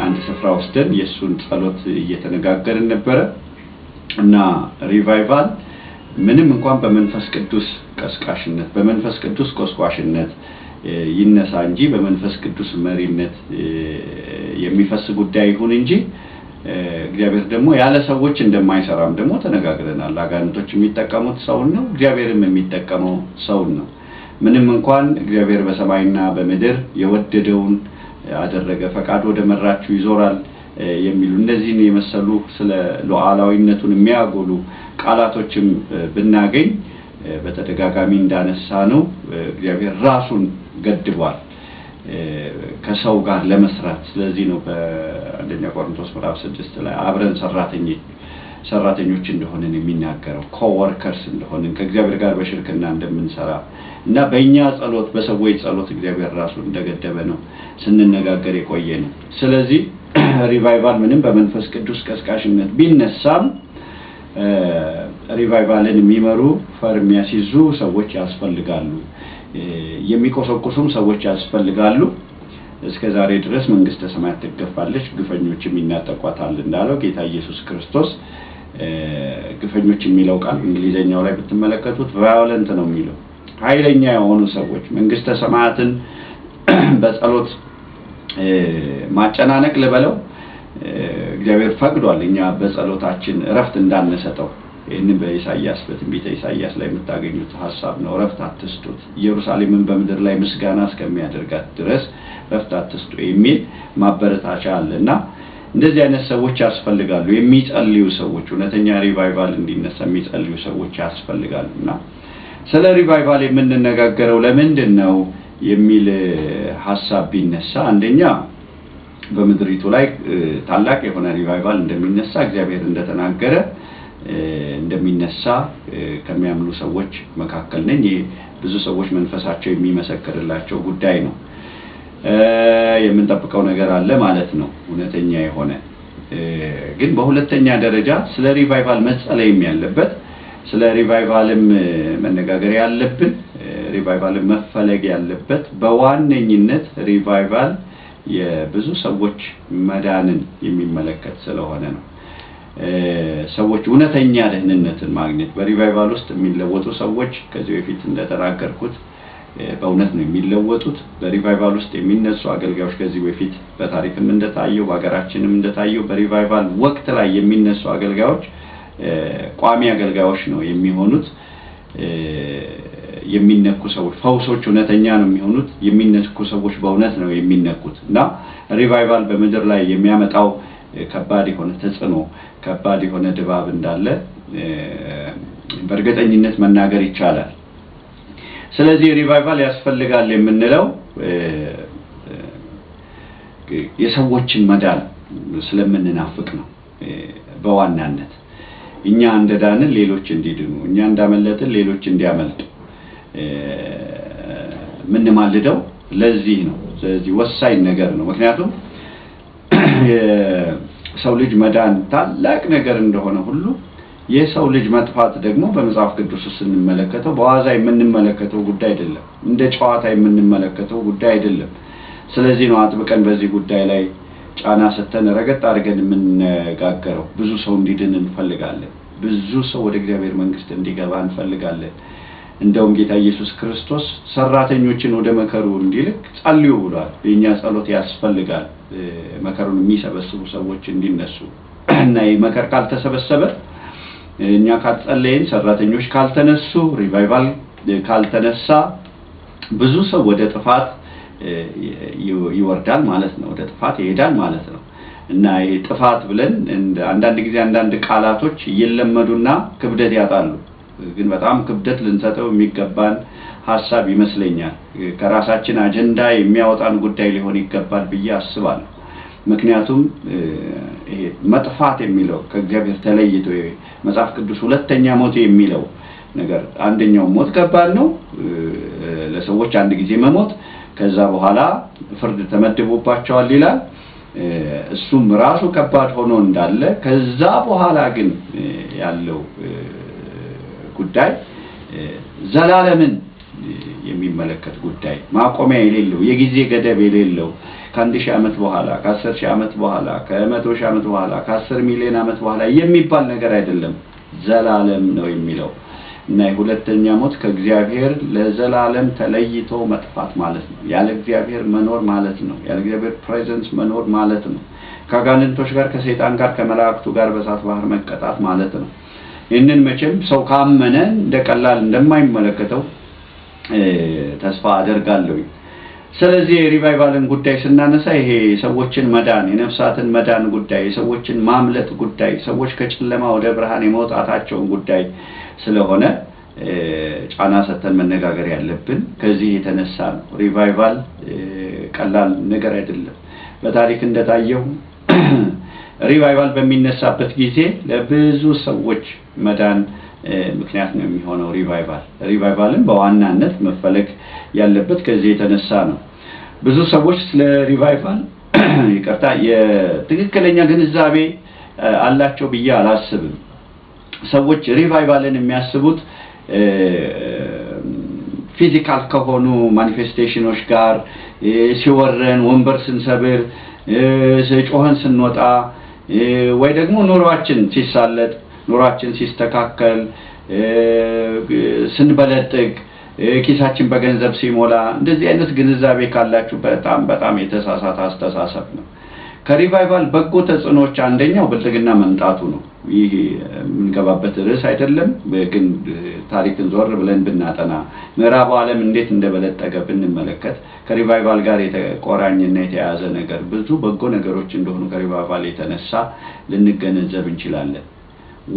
አንድ ስፍራ ወስደን የሱን ጸሎት እየተነጋገርን ነበር እና ሪቫይቫል ምንም እንኳን በመንፈስ ቅዱስ ቀስቃሽነት በመንፈስ ቅዱስ ቆስቋሽነት ይነሳ እንጂ በመንፈስ ቅዱስ መሪነት የሚፈስ ጉዳይ ይሁን እንጂ እግዚአብሔር ደግሞ ያለ ሰዎች እንደማይሰራም ደግሞ ተነጋግረናል። አጋንንቶች የሚጠቀሙት ሰው ነው፣ እግዚአብሔርም የሚጠቀመው ሰው ነው። ምንም እንኳን እግዚአብሔር በሰማይና በምድር የወደደውን አደረገ ፈቃድ ወደ መራችሁ ይዞራል የሚሉ እነዚህን የመሰሉ ስለ ሉዓላዊነቱን የሚያጎሉ ቃላቶችም ብናገኝ በተደጋጋሚ እንዳነሳ ነው እግዚአብሔር ራሱን ገድቧል ከሰው ጋር ለመስራት። ስለዚህ ነው በአንደኛ ቆሮንቶስ ምዕራፍ 6 ላይ አብረን ሰራተኞች እንደሆነን የሚናገረው ኮወርከርስ እንደሆነን ከእግዚአብሔር ጋር በሽርክና እንደምንሰራ እና በእኛ ጸሎት በሰዎች ጸሎት እግዚአብሔር ራሱን እንደገደበ ነው ስንነጋገር የቆየ ነው። ስለዚህ ሪቫይቫል ምንም በመንፈስ ቅዱስ ቀስቃሽነት ቢነሳም ሪቫይቫልን የሚመሩ ፈርም ያስይዙ ሰዎች ያስፈልጋሉ፣ የሚቆሰቁሱም ሰዎች ያስፈልጋሉ። እስከ ዛሬ ድረስ መንግስተ ሰማያት ትገፋለች፣ ግፈኞችም ይናጠቋታል እንዳለው ጌታ ኢየሱስ ክርስቶስ። ግፈኞች የሚለው ቃል እንግሊዘኛው ላይ ብትመለከቱት ቫዮለንት ነው የሚለው ኃይለኛ የሆኑ ሰዎች መንግስተ ሰማያትን በጸሎት ማጨናነቅ ልበለው እግዚአብሔር ፈቅዷል እኛ በጸሎታችን ረፍት እንዳንሰጠው። ይሄንን በኢሳይያስ በትንቢተ ኢሳይያስ ላይ የምታገኙት ሐሳብ ነው። ረፍት አትስጡት፣ ኢየሩሳሌምን በምድር ላይ ምስጋና እስከሚያደርጋት ድረስ ረፍት አትስጡ የሚል ማበረታቻ አለና እንደዚህ አይነት ሰዎች ያስፈልጋሉ። የሚጸልዩ ሰዎች እውነተኛ ሪቫይቫል እንዲነሳ የሚጸልዩ ሰዎች ያስፈልጋሉና ስለ ሪቫይቫል የምንነጋገረው ለምንድን ነው የሚል ሐሳብ ቢነሳ አንደኛ በምድሪቱ ላይ ታላቅ የሆነ ሪቫይቫል እንደሚነሳ እግዚአብሔር እንደተናገረ እንደሚነሳ ከሚያምኑ ሰዎች መካከል ነኝ። ብዙ ሰዎች መንፈሳቸው የሚመሰክርላቸው ጉዳይ ነው። የምንጠብቀው ነገር አለ ማለት ነው እውነተኛ የሆነ ግን በሁለተኛ ደረጃ ስለ ሪቫይቫል መጸለይም ያለበት ስለ ሪቫይቫልም መነጋገር ያለብን ሪቫይቫልም መፈለግ ያለበት በዋነኝነት ሪቫይቫል የብዙ ሰዎች መዳንን የሚመለከት ስለሆነ ነው። ሰዎች እውነተኛ ደህንነትን ማግኘት በሪቫይቫል ውስጥ የሚለወጡ ሰዎች ከዚህ በፊት እንደተናገርኩት በእውነት ነው የሚለወጡት። በሪቫይቫል ውስጥ የሚነሱ አገልጋዮች ከዚህ በፊት በታሪክም እንደታየው በአገራችንም እንደታየው በሪቫይቫል ወቅት ላይ የሚነሱ አገልጋዮች ቋሚ አገልጋዮች ነው የሚሆኑት። የሚነኩ ሰዎች ፈውሶች እውነተኛ ነው የሚሆኑት። የሚነኩ ሰዎች በእውነት ነው የሚነኩት እና ሪቫይቫል በምድር ላይ የሚያመጣው ከባድ የሆነ ተጽዕኖ ከባድ የሆነ ድባብ እንዳለ በእርግጠኝነት መናገር ይቻላል። ስለዚህ ሪቫይቫል ያስፈልጋል የምንለው የሰዎችን መዳን ስለምንናፍቅ ነው። በዋናነት እኛ እንደዳንን ሌሎች እንዲድኑ፣ እኛ እንዳመለጥን ሌሎች እንዲያመልጡ ምን ማልደው ለዚህ ነው። ስለዚህ ወሳኝ ነገር ነው። ምክንያቱም የሰው ልጅ መዳን ታላቅ ነገር እንደሆነ ሁሉ የሰው ልጅ መጥፋት ደግሞ በመጽሐፍ ቅዱስ ስንመለከተው በዋዛ የምንመለከተው ጉዳይ አይደለም፣ እንደ ጨዋታ የምንመለከተው ጉዳይ አይደለም። ስለዚህ ነው አጥብቀን በዚህ ጉዳይ ላይ ጫና ሰተን ረገጥ አድርገን የምንነጋገረው። ብዙ ሰው እንዲድን እንፈልጋለን። ብዙ ሰው ወደ እግዚአብሔር መንግስት እንዲገባ እንፈልጋለን። እንደውም ጌታ ኢየሱስ ክርስቶስ ሰራተኞችን ወደ መከሩ እንዲልክ ጸልዩ ብሏል። የኛ ጸሎት ያስፈልጋል መከሩን የሚሰበስቡ ሰዎች እንዲነሱ እና መከር ካልተሰበሰበ እኛ ካልጸለይን ሰራተኞች ካልተነሱ ሪቫይቫል ካልተነሳ ብዙ ሰው ወደ ጥፋት ይወርዳል ማለት ነው፣ ወደ ጥፋት ይሄዳል ማለት ነው። እና ጥፋት ብለን አንዳንድ ጊዜ አንዳንድ ቃላቶች ይለመዱና ክብደት ያጣሉ። ግን በጣም ክብደት ልንሰጠው የሚገባን ሐሳብ ይመስለኛል። ከራሳችን አጀንዳ የሚያወጣን ጉዳይ ሊሆን ይገባል ብዬ አስባለሁ። ምክንያቱም ይሄ መጥፋት የሚለው ከእግዚአብሔር ተለይቶ መጽሐፍ ቅዱስ ሁለተኛ ሞት የሚለው ነገር አንደኛው ሞት ከባድ ነው፣ ለሰዎች አንድ ጊዜ መሞት፣ ከዛ በኋላ ፍርድ ተመድቦባቸዋል ይላል። እሱም ራሱ ከባድ ሆኖ እንዳለ ከዛ በኋላ ግን ያለው ጉዳይ ዘላለምን የሚመለከት ጉዳይ ማቆሚያ የሌለው የጊዜ ገደብ የሌለው ከ1000 ዓመት በኋላ ከ10000 ዓመት በኋላ ከ100,000 ዓመት በኋላ ከ10 ሚሊዮን ዓመት በኋላ የሚባል ነገር አይደለም ዘላለም ነው የሚለው እና የሁለተኛ ሞት ከእግዚአብሔር ለዘላለም ተለይቶ መጥፋት ማለት ነው ያለ እግዚአብሔር መኖር ማለት ነው ያለ እግዚአብሔር ፕሬዘንስ መኖር ማለት ነው ከአጋንንቶች ጋር ከሰይጣን ጋር ከመላእክቱ ጋር በእሳት ባህር መቀጣት ማለት ነው ይህንን መቼም ሰው ካመነ እንደቀላል እንደማይመለከተው ተስፋ አደርጋለሁ ስለዚህ ሪቫይቫልን ጉዳይ ስናነሳ ይሄ ሰዎችን መዳን የነፍሳትን መዳን ጉዳይ ሰዎችን ማምለጥ ጉዳይ ሰዎች ከጨለማ ወደ ብርሃን የመውጣታቸውን ጉዳይ ስለሆነ ጫና ሰተን መነጋገር ያለብን ከዚህ የተነሳ ነው ሪቫይቫል ቀላል ነገር አይደለም በታሪክ እንደታየው ሪቫይቫል በሚነሳበት ጊዜ ለብዙ ሰዎች መዳን ምክንያት ነው የሚሆነው ሪቫይቫልን በዋናነት መፈለግ ያለበት ከዚህ የተነሳ ነው ብዙ ሰዎች ስለ ሪቫይቫል ይቅርታ የትክክለኛ ግንዛቤ አላቸው ብዬ አላስብም ሰዎች ሪቫይቫልን የሚያስቡት ፊዚካል ከሆኑ ማኒፌስቴሽኖች ጋር ሲወረን ወንበር ስንሰብር ጮኸን ስንወጣ ወይ ደግሞ ኑሯችን ሲሳለጥ ኑሯችን ሲስተካከል ስንበለጥግ ኪሳችን በገንዘብ ሲሞላ እንደዚህ አይነት ግንዛቤ ካላችሁ በጣም የተሳሳተ አስተሳሰብ ነው ከሪቫይቫል በጎ ተጽዕኖች አንደኛው ብልጥግና መምጣቱ ነው ይሄ የምንገባበት ርዕስ አይደለም ግን ታሪክን ዞር ብለን ብናጠና ምዕራቡ ዓለም እንዴት እንደበለጠገ ብንመለከት ከሪቫይቫል ጋር የተቆራኘና የተያያዘ ነገር ብዙ በጎ ነገሮች እንደሆኑ ከሪቫይቫል የተነሳ ልንገነዘብ እንችላለን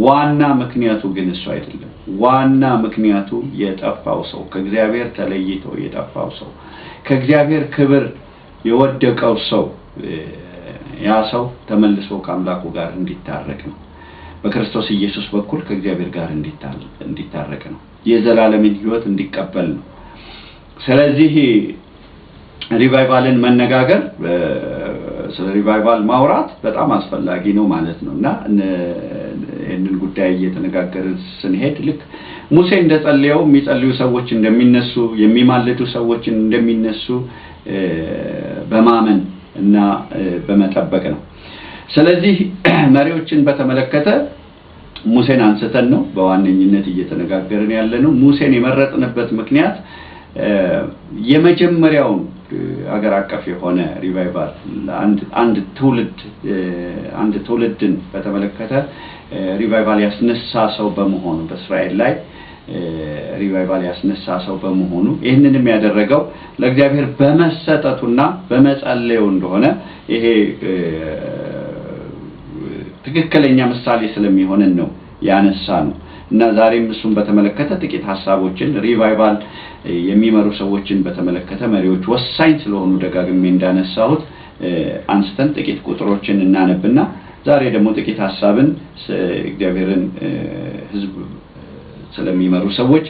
ዋና ምክንያቱ ግን እሱ አይደለም ዋና ምክንያቱ የጠፋው ሰው ከእግዚአብሔር ተለይቶ የጠፋው ሰው ከእግዚአብሔር ክብር የወደቀው ሰው ያ ሰው ተመልሶ ከአምላኩ ጋር እንዲታረቅ ነው በክርስቶስ ኢየሱስ በኩል ከእግዚአብሔር ጋር እንዲታረቅ ነው የዘላለምን ሕይወት እንዲቀበል ነው ስለዚህ ሪቫይቫልን መነጋገር ስለ ሪቫይቫል ማውራት በጣም አስፈላጊ ነው ማለት ነውና እነን ጉዳይ እየተነጋገርን ስንሄድ ልክ ሙሴ እንደጸለየው የሚጸልዩ ሰዎች እንደሚነሱ የሚማልዱ ሰዎች እንደሚነሱ በማመን እና በመጠበቅ ነው ስለዚህ መሪዎችን በተመለከተ ሙሴን አንስተን ነው በዋነኝነት እየተነጋገርን ያለነው ሙሴን የመረጥንበት ምክንያት የመጀመሪያው አገር አቀፍ የሆነ ሪቫይቫል አንድ ትውልድን በተመለከተ ሪቫይቫል ያስነሳ ሰው በመሆኑ በእስራኤል ላይ ሪቫይቫል ያስነሳ ሰው በመሆኑ ይሄንንም ያደረገው ለእግዚአብሔር በመሰጠቱና በመጸለዩ እንደሆነ ይሄ ትክክለኛ ምሳሌ ስለሚሆነን ነው ያነሳነው እና ዛሬም እሱን በተመለከተ ጥቂት ሐሳቦችን ሪቫይቫል የሚመሩ ሰዎችን በተመለከተ መሪዎች ወሳኝ ስለሆኑ ደጋግሜ እንዳነሳሁት አንስተን ጥቂት ቁጥሮችን እናነብና ዛሬ ደግሞ ጥቂት ሐሳብን እግዚአብሔርን ሕዝብ ስለሚመሩ ሰዎች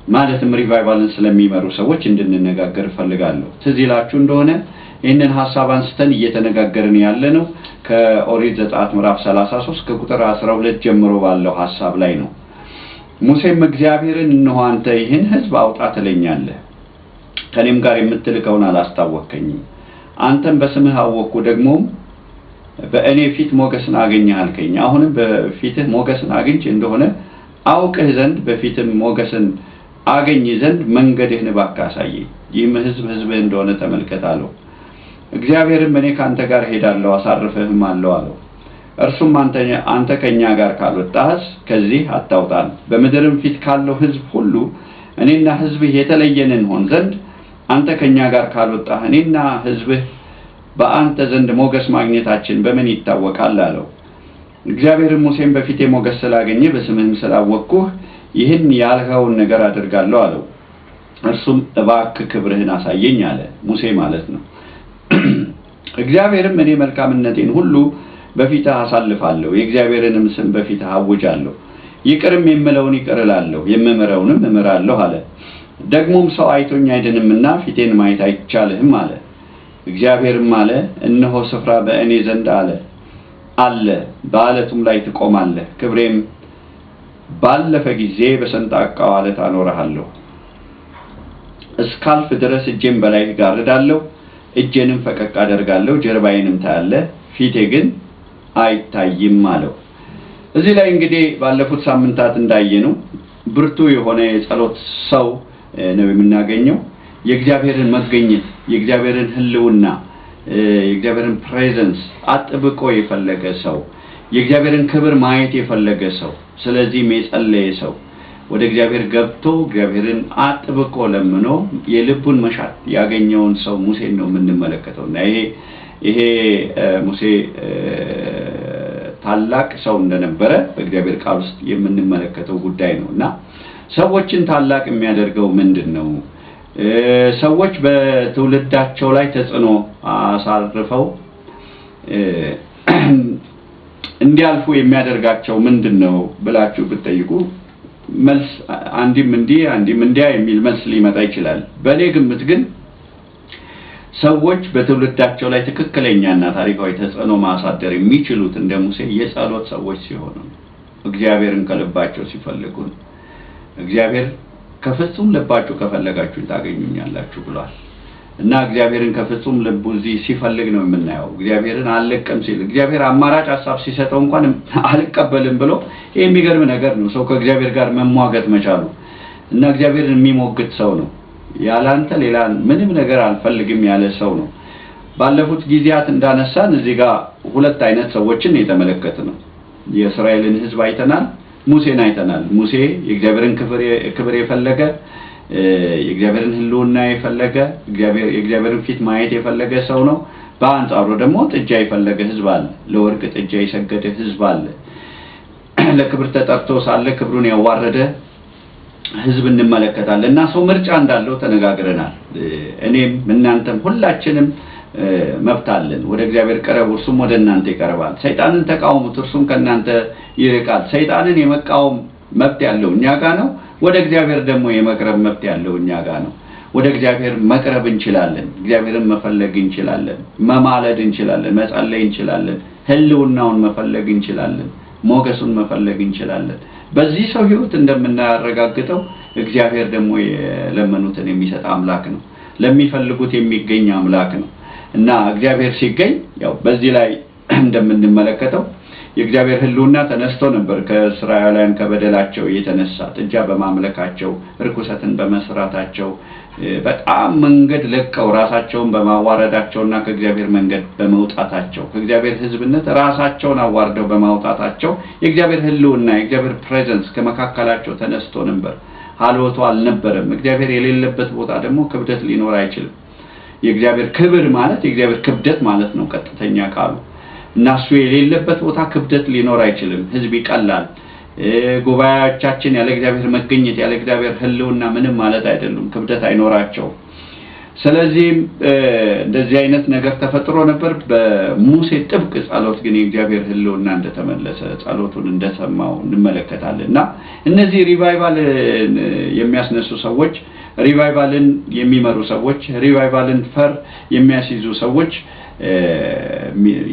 ማለትም ሪቫይቫልን ስለሚመሩ ሰዎች እንድንነጋገር ፈልጋለሁ ትዝ ይላችሁ እንደሆነ ይህንን ሐሳብ አንስተን እየተነጋገርን ያለነው ከኦሪት ዘጸአት ምዕራፍ 33 ከቁጥር 12 ጀምሮ ባለው ሐሳብ ላይ ነው ሙሴም እግዚአብሔርን እነሆ አንተ ይህን ሕዝብ አውጣ ትለኛለህ ከኔም ጋር የምትልከውን አላስታወከኝም አንተም በስምህ አወቅኩ ደግሞ በእኔ ፊት ሞገስን አገኘሃልከኝ አሁንም በፊትህ ሞገስን አግኝቼ እንደሆነ አውቅህ ዘንድ በፊትም ሞገስን አገኝ ዘንድ መንገድህን እባክህ አሳየኝ ይህም ሕዝብህ እንደሆነ ተመልከት አለው እግዚአብሔርም እኔ ካንተ ጋር ሄዳለሁ አሳርፍህም አለው እርሱም አንተ ከኛ ጋር ካልወጣህስ ከዚህ አታውጣን በምድርም ፊት ካለው ሕዝብ ሁሉ እኔና ሕዝብህ የተለየን እንሆን ዘንድ አንተ ከኛ ጋር ካልወጣህ እኔና ሕዝብህ በአንተ ዘንድ ሞገስ ማግኘታችን በምን ይታወቃል አለው እግዚአብሔርም ሙሴን በፊቴ ሞገስ ስላገኘ በስምህም ስላወቅኩህ ይህን ያልኸውን ነገር አደርጋለሁ አለው እርሱም እባክህ ክብርህን አሳየኝ አለ ሙሴ ማለት ነው እግዚአብሔርም እኔ መልካምነቴን ሁሉ በፊትህ አሳልፋለሁ የእግዚአብሔርንም ስም በፊትህ አውጃለሁ ይቅርም የምለውን ይቅር እላለሁ የምምረውንም እምራለሁ አለ ደግሞም ሰው አይቶኝ አይድንምና ፊቴን ማየት አይቻልህም አለ እግዚአብሔርም አለ እነሆ ስፍራ በእኔ ዘንድ አለ በአለቱም ላይ ትቆማለህ ክብሬም ባለፈ ጊዜ በሰንጣቃው አለት አኖርሃለሁ እስካልፍ ድረስ እጄን በላይ ጋርዳለሁ፣ እጄንም ፈቀቅ አደርጋለሁ፣ ጀርባዬንም ታያለህ፣ ፊቴ ግን አይታይም አለው። እዚህ ላይ እንግዲህ ባለፉት ሳምንታት እንዳየነው ብርቱ የሆነ የጸሎት ሰው ነው የምናገኘው። የእግዚአብሔርን መገኘት፣ የእግዚአብሔርን ህልውና፣ የእግዚአብሔርን ፕሬዘንስ አጥብቆ የፈለገ ሰው፣ የእግዚአብሔርን ክብር ማየት የፈለገ ሰው፣ ስለዚህም የጸለየ ሰው ወደ እግዚአብሔር ገብቶ እግዚአብሔርን አጥብቆ ለምኖ የልቡን መሻት ያገኘውን ሰው ሙሴን ነው የምንመለከተውና ይሄ ሙሴ ታላቅ ሰው እንደነበረ በእግዚአብሔር ቃል ውስጥ የምንመለከተው ጉዳይ ነውና ሰዎችን ታላቅ የሚያደርገው ምንድነው? ሰዎች በትውልዳቸው ላይ ተጽዕኖ አሳርፈው እንዲያልፉ የሚያደርጋቸው ምንድነው ብላችሁ ብትጠይቁ መልስ አንዲም እንዲያ የሚል መልስ ሊመጣ ይችላል። በእኔ ግምት ግን ሰዎች በትውልዳቸው ላይ ትክክለኛና ታሪካዊ ተጽዕኖ ማሳደር የሚችሉት እንደ ሙሴ የጸሎት ሰዎች ሲሆኑ፣ እግዚአብሔርን ከልባቸው ሲፈልጉ፣ እግዚአብሔር ከፍጹም ልባችሁ ከፈለጋችሁ ታገኙኛላችሁ ብሏል እና እግዚአብሔርን ከፍጹም ልቡ እዚህ ሲፈልግ ነው የምናየው። እግዚአብሔርን አልለቀም ሲል፣ እግዚአብሔር አማራጭ ሐሳብ ሲሰጠው እንኳን አልቀበልም ብሎ የሚገርም ነገር ነው ሰው ከእግዚአብሔር ጋር መሟገት መቻሉ እና እግዚአብሔርን የሚሞግት ሰው ነው። ያላንተ ሌላ ምንም ነገር አልፈልግም ያለ ሰው ነው። ባለፉት ጊዜያት እንዳነሳን እዚህ ጋር ሁለት አይነት ሰዎችን የተመለከትነው የእስራኤልን ሕዝብ አይተናል፣ ሙሴን አይተናል። ሙሴ የእግዚአብሔርን ክብር የፈለገ፣ የእግዚአብሔርን ህልውና የፈለገ፣ የእግዚአብሔርን ፊት ማየት የፈለገ ሰው ነው። በአንጻሩ ደግሞ ጥጃ የፈለገ ሕዝብ አለ፣ ለወርቅ ጥጃ የሰገደ ሕዝብ አለ። ለክብር ተጠርቶ ሳለ ክብሩን ያዋረደ ሕዝብ እንመለከታለን እና ሰው ምርጫ እንዳለው ተነጋግረናል። እኔም እናንተም ሁላችንም መብት አለን። ወደ እግዚአብሔር ቀረቡ፣ እርሱም ወደ እናንተ ይቀርባል። ሰይጣንን ተቃወሙት፣ እርሱም ከእናንተ ይርቃል። ሰይጣንን የመቃወም መብት ያለው እኛ ጋር ነው። ወደ እግዚአብሔር ደግሞ የመቅረብ መብት ያለው እኛ ጋር ነው። ወደ እግዚአብሔር መቅረብ እንችላለን፣ እግዚአብሔርን መፈለግ እንችላለን፣ መማለድ እንችላለን፣ መጸለይ እንችላለን፣ ህልውናውን መፈለግ እንችላለን፣ ሞገሱን መፈለግ እንችላለን። በዚህ ሰው ህይወት እንደምናረጋግጠው እግዚአብሔር ደግሞ የለመኑትን የሚሰጥ አምላክ ነው። ለሚፈልጉት የሚገኝ አምላክ ነው እና እግዚአብሔር ሲገኝ ያው በዚህ ላይ እንደምንመለከተው የእግዚአብሔር ህልውና ተነስቶ ነበር ከእስራኤላውያን ከበደላቸው የተነሳ ጥጃ በማምለካቸው፣ ርኩሰትን በመስራታቸው፣ በጣም መንገድ ለቀው ራሳቸውን በማዋረዳቸውና ከእግዚአብሔር መንገድ በመውጣታቸው፣ ከእግዚአብሔር ህዝብነት ራሳቸውን አዋርደው በማውጣታቸው የእግዚአብሔር ህልውና የእግዚአብሔር ፕሬዘንስ ከመካከላቸው ተነስቶ ነበር። ሀልወቱ አልነበረም። እግዚአብሔር የሌለበት ቦታ ደግሞ ክብደት ሊኖር አይችልም። የእግዚአብሔር ክብር ማለት የእግዚአብሔር ክብደት ማለት ነው ቀጥተኛ ቃሉ እና እሱ የሌለበት ቦታ ክብደት ሊኖር አይችልም። ህዝብ ይቀላል። ጉባኤዎቻችን ያለ እግዚአብሔር መገኘት ያለ እግዚአብሔር ህልውና ምንም ማለት አይደሉም፣ ክብደት አይኖራቸው። ስለዚህ እንደዚህ አይነት ነገር ተፈጥሮ ነበር። በሙሴ ጥብቅ ጸሎት ግን የእግዚአብሔር ህልውና እንደተመለሰ ጸሎቱን እንደሰማው እንመለከታለን እና እነዚህ ሪቫይቫል የሚያስነሱ ሰዎች፣ ሪቫይቫልን የሚመሩ ሰዎች፣ ሪቫይቫልን ፈር የሚያስይዙ ሰዎች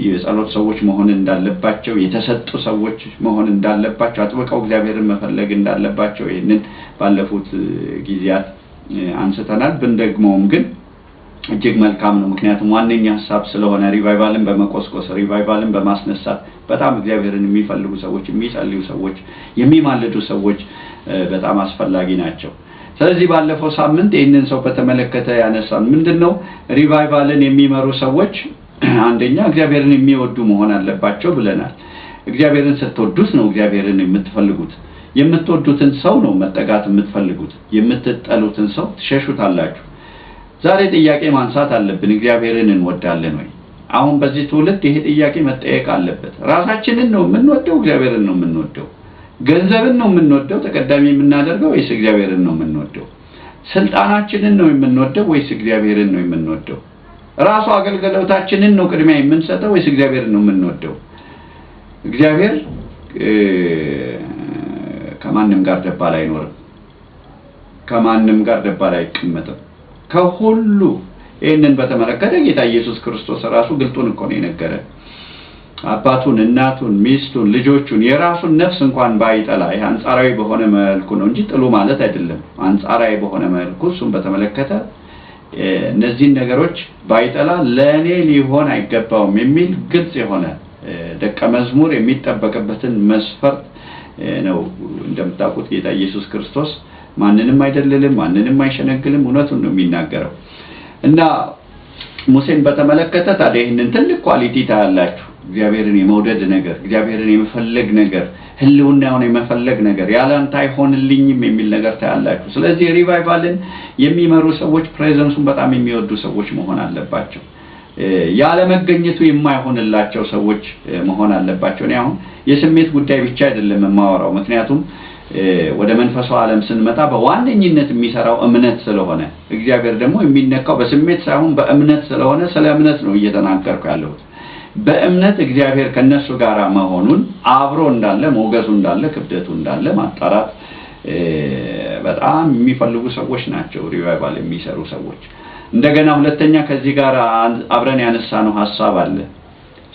የጸሎት ሰዎች መሆን እንዳለባቸው፣ የተሰጡ ሰዎች መሆን እንዳለባቸው፣ አጥብቀው እግዚአብሔርን መፈለግ እንዳለባቸው ይህንን ባለፉት ጊዜያት አንስተናል። ብንደግመውም ግን እጅግ መልካም ነው። ምክንያቱም ዋነኛ ሐሳብ ስለሆነ ሪቫይቫልን በመቆስቆስ ሪቫይቫልን በማስነሳት በጣም እግዚአብሔርን የሚፈልጉ ሰዎች፣ የሚጸልዩ ሰዎች፣ የሚማልዱ ሰዎች በጣም አስፈላጊ ናቸው። ስለዚህ ባለፈው ሳምንት ይህንን ሰው በተመለከተ ያነሳን ምንድነው? ሪቫይቫልን የሚመሩ ሰዎች አንደኛ እግዚአብሔርን የሚወዱ መሆን አለባቸው ብለናል። እግዚአብሔርን ስትወዱት ነው እግዚአብሔርን የምትፈልጉት። የምትወዱትን ሰው ነው መጠጋት የምትፈልጉት። የምትጠሉትን ሰው ትሸሹታላችሁ። ዛሬ ጥያቄ ማንሳት አለብን። እግዚአብሔርን እንወዳለን ወይ? አሁን በዚህ ትውልድ ይሄ ጥያቄ መጠየቅ አለበት። ራሳችንን ነው የምንወደው? እግዚአብሔርን ነው የምንወደው? ገንዘብን ነው የምንወደው ተቀዳሚ የምናደርገው ወይስ እግዚአብሔርን ነው የምንወደው? ስልጣናችንን ነው የምንወደው ወይስ እግዚአብሔርን ነው የምንወደው? ራሱ አገልግሎታችንን ነው ቅድሚያ የምንሰጠው ወይስ እግዚአብሔርን ነው የምንወደው? እግዚአብሔር ከማንም ጋር ደባል አይኖርም። ከማንም ጋር ደባል አይቀመጥም። ከሁሉ ይህንን በተመለከተ ጌታ ኢየሱስ ክርስቶስ ራሱ ግልጡን እኮ ነው የነገረን። አባቱን እናቱን ሚስቱን ልጆቹን የራሱን ነፍስ እንኳን ባይጠላ ይሄ አንጻራዊ በሆነ መልኩ ነው እንጂ ጥሉ ማለት አይደለም አንጻራዊ በሆነ መልኩ እሱን በተመለከተ እነዚህ ነገሮች ባይጠላ ለኔ ሊሆን አይገባውም የሚል ግልጽ የሆነ ደቀ መዝሙር የሚጠበቅበትን መስፈርት ነው እንደምታውቁት ጌታ ኢየሱስ ክርስቶስ ማንንም አይደልልም ማንንም አይሸነግልም እውነቱን ነው የሚናገረው እና ሙሴን በተመለከተ ታዲያ ይሄንን ትልቅ ኳሊቲ ታያላችሁ እግዚአብሔርን የመውደድ ነገር እግዚአብሔርን የመፈለግ ነገር ህልውናውን የመፈለግ ነገር ያላንተ አይሆንልኝም የሚል ነገር ታያላችሁ ስለዚህ ሪቫይቫልን የሚመሩ ሰዎች ፕሬዘንሱን በጣም የሚወዱ ሰዎች መሆን አለባቸው ያለ መገኘቱ የማይሆንላቸው ሰዎች መሆን አለባቸው ነው አሁን የስሜት ጉዳይ ብቻ አይደለም የማወራው ምክንያቱም ወደ መንፈሳዊ ዓለም ስንመጣ በዋነኝነት የሚሰራው እምነት ስለሆነ እግዚአብሔር ደግሞ የሚነካው በስሜት ሳይሆን በእምነት ስለሆነ ስለ እምነት ነው እየተናገርኩ ያለው በእምነት እግዚአብሔር ከነሱ ጋር መሆኑን አብሮ እንዳለ ሞገሱ እንዳለ ክብደቱ እንዳለ ማጣራት በጣም የሚፈልጉ ሰዎች ናቸው ሪቫይቫል የሚሰሩ ሰዎች እንደገና ሁለተኛ ከዚህ ጋር አብረን ያነሳነው ሐሳብ አለ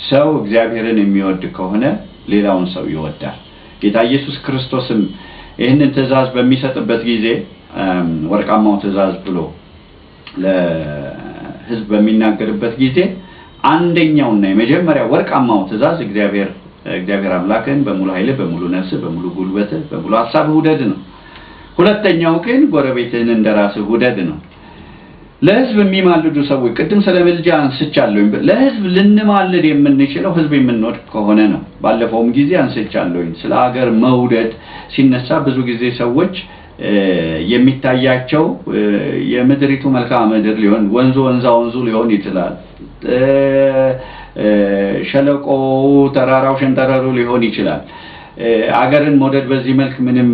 ሰው እግዚአብሔርን የሚወድ ከሆነ ሌላውን ሰው ይወዳል ጌታ ኢየሱስ ክርስቶስም ይህንን ትእዛዝ በሚሰጥበት ጊዜ ወርቃማው ትእዛዝ ብሎ ለሕዝብ በሚናገርበት ጊዜ አንደኛውና የመጀመሪያው ወርቃማው ትእዛዝ እግዚአብሔር አምላክን በሙሉ ኃይል በሙሉ ነፍስ በሙሉ ጉልበት በሙሉ ሐሳብ ውደድ ነው ሁለተኛው ግን ጎረቤትህን እንደራስህ ውደድ ነው ለሕዝብ የሚማልዱ ሰዎች ቅድም ስለ ምልጃ አንስቻለሁ ለሕዝብ ልንማልድ የምንችለው ሕዝብ የምንወድ ከሆነ ነው ባለፈውም ጊዜ አንስቻለሁ ስለ ሀገር መውደድ ሲነሳ ብዙ ጊዜ ሰዎች የሚታያቸው የምድሪቱ መልክዓ ምድር ሊሆን ወንዙ ሊሆን ይችላል ሸለቆ ተራራው ሸንተረሩ ሊሆን ይችላል አገርን መውደድ በዚህ መልክ ምንም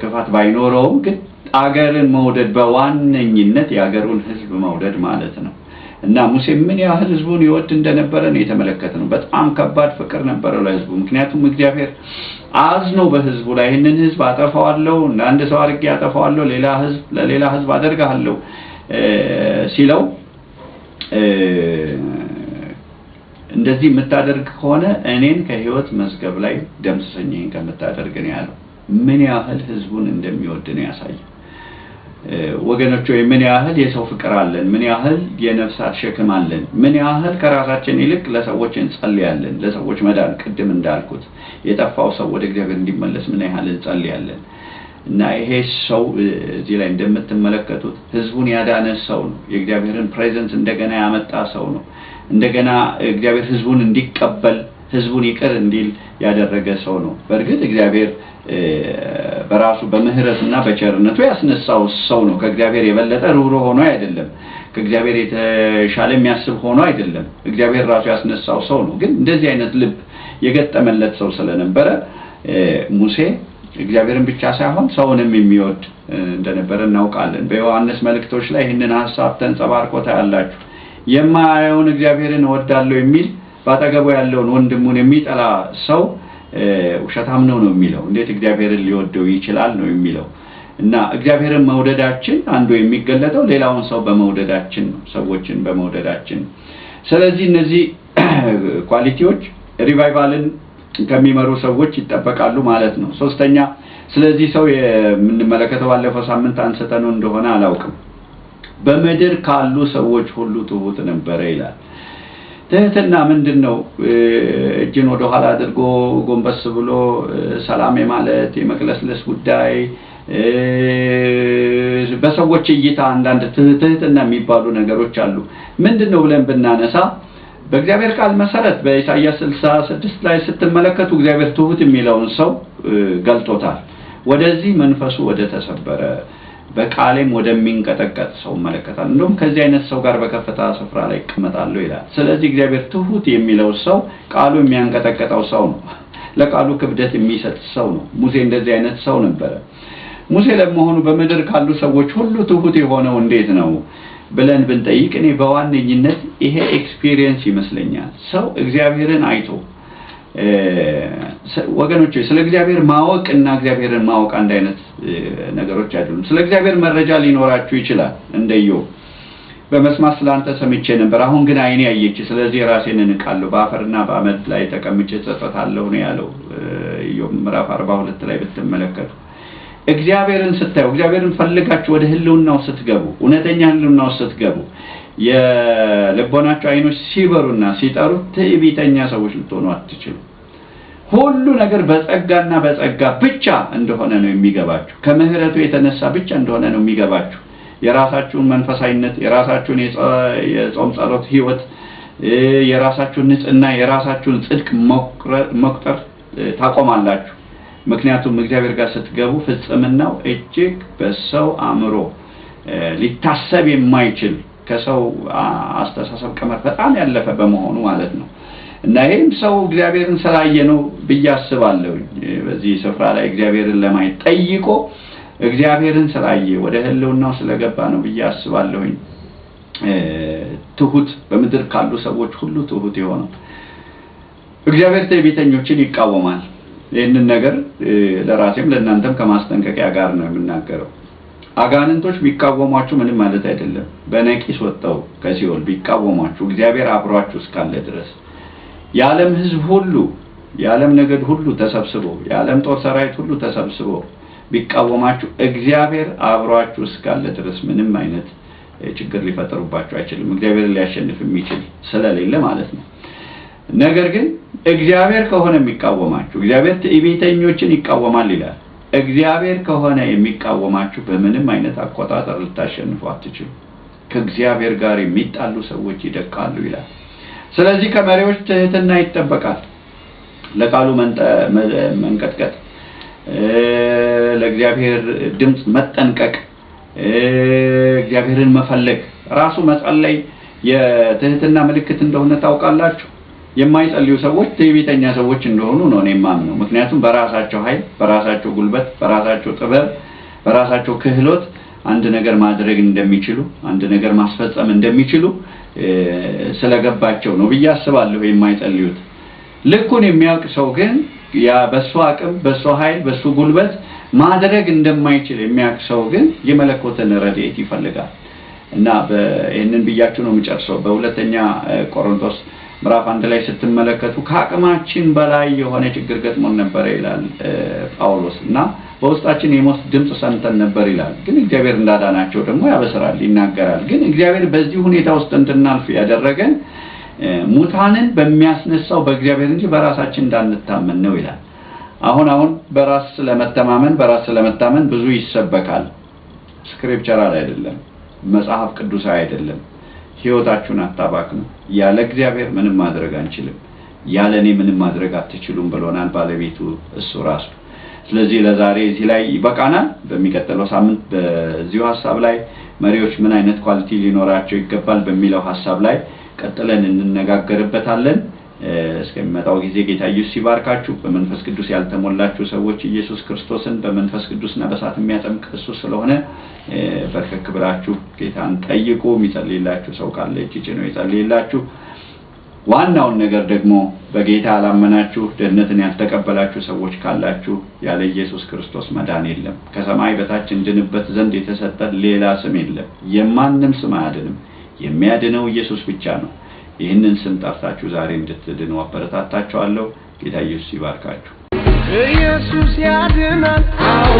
ክፋት ባይኖረውም ግን አገርን መውደድ በዋነኝነት የአገሩን ሕዝብ መውደድ ማለት ነው እና ሙሴ ምን ያህል ሕዝቡን ይወድ እንደነበረ ነው የተመለከተነው በጣም ከባድ ፍቅር ነበር ለሕዝቡ ምክንያቱም እግዚአብሔር አዝኖ በሕዝቡ ላይ ይሄንን ሕዝብ አጠፋዋለሁ እንደ አንድ ሰው አድርጌ አጠፋዋለሁ ለሌላ ሕዝብ አደርጋለሁ ሲለው እንደዚህ የምታደርግ ከሆነ እኔን ከሕይወት መዝገብ ላይ ደምስሰኝ ከምታደርግ ነው ያለው ምን ያህል ሕዝቡን እንደሚወድ ነው ያሳየው ወገኖች ወይ ምን ያህል የሰው ፍቅር አለን ምን ያህል የነፍሳት ሸክም አለን ምን ያህል ከራሳችን ይልቅ ለሰዎች እንጸልያለን ለሰዎች መዳን ቅድም እንዳልኩት የጠፋው ሰው ወደ እግዚአብሔር እንዲመለስ ምን ያህል እንጸልያለን እና ይሄ ሰው እዚህ ላይ እንደምትመለከቱት ሕዝቡን ያዳነ ሰው ነው የእግዚአብሔርን ፕሬዘንስ እንደገና ያመጣ ሰው ነው እንደገና እግዚአብሔር ሕዝቡን እንዲቀበል ሕዝቡን ይቅር እንዲል ያደረገ ሰው ነው በእርግጥ እግዚአብሔር በራሱ በምህረትና በቸርነቱ ያስነሳው ሰው ነው ከእግዚአብሔር የበለጠ ሩህሩህ ሆኖ አይደለም ከእግዚአብሔር የተሻለ የሚያስብ ሆኖ አይደለም እግዚአብሔር ራሱ ያስነሳው ሰው ነው ግን እንደዚህ አይነት ልብ የገጠመለት ሰው ስለነበረ ሙሴ እግዚአብሔርን ብቻ ሳይሆን ሰውንም የሚወድ እንደነበረ እናውቃለን በዮሐንስ መልእክቶች ላይ ይህንን ሐሳብ ተንጸባርቆ ታያላችሁ የማያየውን እግዚአብሔርን እወዳለሁ የሚል ባጠገቡ ያለውን ወንድሙን የሚጠላ ሰው ውሸታም ነው የሚለው እንዴት እግዚአብሔርን ሊወደው ይችላል ነው የሚለው እና እግዚአብሔርን መውደዳችን አንዱ የሚገለጠው ሌላውን ሰው በመውደዳችን ነው ሰዎችን በመውደዳችን ስለዚህ እነዚህ ኳሊቲዎች ሪቫይቫልን ከሚመሩ ሰዎች ይጠበቃሉ ማለት ነው ሶስተኛ ስለዚህ ሰው የምንመለከተው ባለፈው ሳምንት አንስተነው እንደሆነ አላውቅም በመድር ካሉ ሰዎች ሁሉ ትሁት ነበረ ይላል ትህትና ምንድነው እጅን ወደ ኋላ አድርጎ ጎንበስ ብሎ ሰላም ማለት የመቅለስለስ ጉዳይ በሰዎች እይታ አንዳንድ ትህትና የሚባሉ ነገሮች አሉ ምንድነው ብለን ብናነሳ በእግዚአብሔር ቃል መሰረት በኢሳይያስ 66 ላይ ስትመለከቱ እግዚአብሔር ትሁት የሚለውን ሰው ገልጦታል ወደዚህ መንፈሱ ወደ ተሰበረ በቃሌም ወደሚንቀጠቀጥ ሰው መለከታል እንደውም ከዚህ አይነት ሰው ጋር በከፍታ ስፍራ ላይ ይቀመጣሉ ይላል ስለዚህ እግዚአብሔር ትሁት የሚለው ሰው ቃሉ የሚያንቀጠቀጠው ሰው ነው ለቃሉ ክብደት የሚሰጥ ሰው ነው ሙሴ እንደዚህ አይነት ሰው ነበር ሙሴ ለመሆኑ በመድር ካሉ ሰዎች ሁሉ ትሁት የሆነው እንዴት ነው ብለን ብንጠይቅ እኔ በዋነኝነት ይሄ ኤክስፒሪየንስ ይመስለኛል ሰው እግዚአብሔርን አይቶ ወገኖች ስለ እግዚአብሔር ማወቅ እና እግዚአብሔርን ማወቅ አንድ አይነት ነገሮች አይደሉም ስለ እግዚአብሔር መረጃ ሊኖራችሁ ይችላል እንደዮ በመስማት ስላንተ ሰምቼ ነበር፣ አሁን ግን ዓይኔ አየች፣ ስለዚህ ራሴን እንቃለሁ፣ በአፈርና በአመድ ላይ ተቀምጬ እጸጸታለሁ ነው ያለው ኢዮብ ምዕራፍ 42 ላይ ብትመለከቱ። እግዚአብሔርን ስታዩ፣ እግዚአብሔርን ፈልጋችሁ ወደ ህልውናው ስትገቡ፣ እውነተኛ ህልውናው ስትገቡ የልቦናችሁ ዓይኖች ሲበሩና ሲጠሩ ትዕቢተኛ ሰዎች ልትሆኑ አትችሉ። ሁሉ ነገር በጸጋና በጸጋ ብቻ እንደሆነ ነው የሚገባችሁ። ከምህረቱ የተነሳ ብቻ እንደሆነ ነው የሚገባችሁ። የራሳችሁን መንፈሳዊነት፣ የራሳችሁን የጾም ጸሎት ህይወት፣ የራሳችሁን ንጽህና፣ የራሳችሁን ጽድቅ መቁጠር ታቆማላችሁ። ምክንያቱም እግዚአብሔር ጋር ስትገቡ ፍጽምናው እጅግ በሰው አእምሮ ሊታሰብ የማይችል ከሰው አስተሳሰብ ቀመር በጣም ያለፈ በመሆኑ ማለት ነው። እና ይሄም ሰው እግዚአብሔርን ስላየ ነው ብዬ አስባለሁ። በዚህ ስፍራ ላይ እግዚአብሔርን ለማየት ጠይቆ እግዚአብሔርን ስላየ ወደ ህልውናው ስለገባ ነው ብዬ አስባለሁ። ትሁት በምድር ካሉ ሰዎች ሁሉ ትሁት የሆነው እግዚአብሔር ትዕቢተኞችን ይቃወማል። ይህንን ነገር ለራሴም ለእናንተም ከማስጠንቀቂያ ጋር ነው የምናገረው። አጋንንቶች ቢቃወሟችሁ ምንም ማለት አይደለም። በነቂስ ወጣው ከሲኦል ቢቃወሟችሁ እግዚአብሔር አብሯችሁ እስካለ ድረስ የዓለም ህዝብ ሁሉ፣ የዓለም ነገድ ሁሉ ተሰብስቦ፣ የዓለም ጦር ሰራዊት ሁሉ ተሰብስቦ ቢቃወማችሁ እግዚአብሔር አብሯችሁ እስካለ ድረስ ምንም አይነት ችግር ሊፈጠሩባችሁ አይችልም። እግዚአብሔር ሊያሸንፍ የሚችል ስለሌለ ማለት ነው። ነገር ግን እግዚአብሔር ከሆነ የሚቃወማችሁ፣ እግዚአብሔር ትዕቢተኞችን ይቃወማል ይላል። እግዚአብሔር ከሆነ የሚቃወማችሁ በምንም አይነት አቆጣጠር ልታሸንፉ አትችሉ። ከእግዚአብሔር ጋር የሚጣሉ ሰዎች ይደቃሉ ይላል። ስለዚህ ከመሪዎች ትህትና ይጠበቃል። ለቃሉ መንቀጥቀጥ፣ ለእግዚአብሔር ድምጽ መጠንቀቅ፣ እግዚአብሔርን መፈለግ፣ ራሱ መጸለይ የትህትና ምልክት እንደሆነ ታውቃላችሁ። የማይጸልዩ ሰዎች ትዕቢተኛ ሰዎች እንደሆኑ ነው እኔ የማምነው። ምክንያቱም በራሳቸው ኃይል፣ በራሳቸው ጉልበት፣ በራሳቸው ጥበብ፣ በራሳቸው ክህሎት አንድ ነገር ማድረግ እንደሚችሉ፣ አንድ ነገር ማስፈጸም እንደሚችሉ ስለገባቸው ነው ብዬ አስባለሁ የማይጸልዩት። ልኩን የሚያውቅ ሰው ግን ያ በሱ አቅም፣ በሱ ኃይል፣ በሱ ጉልበት ማድረግ እንደማይችል የሚያውቅ ሰው ግን የመለኮትን ረድኤት ይፈልጋል። እና ይሄንን ብያችሁ ነው የምጨርሰው። በሁለተኛ ቆሮንቶስ ምዕራፍ 1 ላይ ስትመለከቱ ከአቅማችን በላይ የሆነ ችግር ገጥሞን ነበር ይላል ጳውሎስ። እና በውስጣችን የሞት ድምጽ ሰምተን ነበር ይላል። ግን እግዚአብሔር እንዳዳናቸው ደግሞ ያበስራል፣ ይናገራል። ግን እግዚአብሔር በዚህ ሁኔታ ውስጥ እንድናልፍ ያደረገን ሙታንን በሚያስነሳው በእግዚአብሔር እንጂ በራሳችን እንዳንታመን ነው ይላል። አሁን በራስ ስለመታመን ብዙ ይሰበካል። ስክሪፕቸራል አይደለም፣ መጽሐፍ ቅዱሳዊ አይደለም። ሕይወታችሁን አታባክኑ። ያለ እግዚአብሔር ምንም ማድረግ አንችልም። ያለኔ ምንም ማድረግ አትችሉም ብሎናል ባለቤቱ እሱ ራሱ። ስለዚህ ለዛሬ እዚህ ላይ ይበቃናል። በሚቀጥለው ሳምንት በዚሁ ሐሳብ ላይ መሪዎች ምን አይነት ኳሊቲ ሊኖራቸው ይገባል በሚለው ሐሳብ ላይ ቀጥለን እንነጋገርበታለን። እስከሚመጣው ጊዜ ጌታ ኢየሱስ ይባርካችሁ። በመንፈስ ቅዱስ ያልተሞላችሁ ሰዎች ኢየሱስ ክርስቶስን በመንፈስ ቅዱስና በእሳት የሚያጠምቅ እሱ ስለሆነ በርከክ ብላችሁ ጌታን ጠይቁ። የሚጸልይላችሁ ሰው ካለ እጅ ነው ይጸልይላችሁ። ዋናውን ነገር ደግሞ በጌታ ያላመናችሁ ድህነትን ያልተቀበላችሁ ሰዎች ካላችሁ ያለ ኢየሱስ ክርስቶስ መዳን የለም። ከሰማይ በታች እንድንበት ዘንድ የተሰጠ ሌላ ስም የለም። የማንም ስም አያድንም። የሚያድነው ኢየሱስ ብቻ ነው። ይህንን ስም ጠርታችሁ ዛሬ እንድትድኑ አበረታታችኋለሁ። ጌታ ኢየሱስ ይባርካችሁ። ኢየሱስ ያድናል። አዎ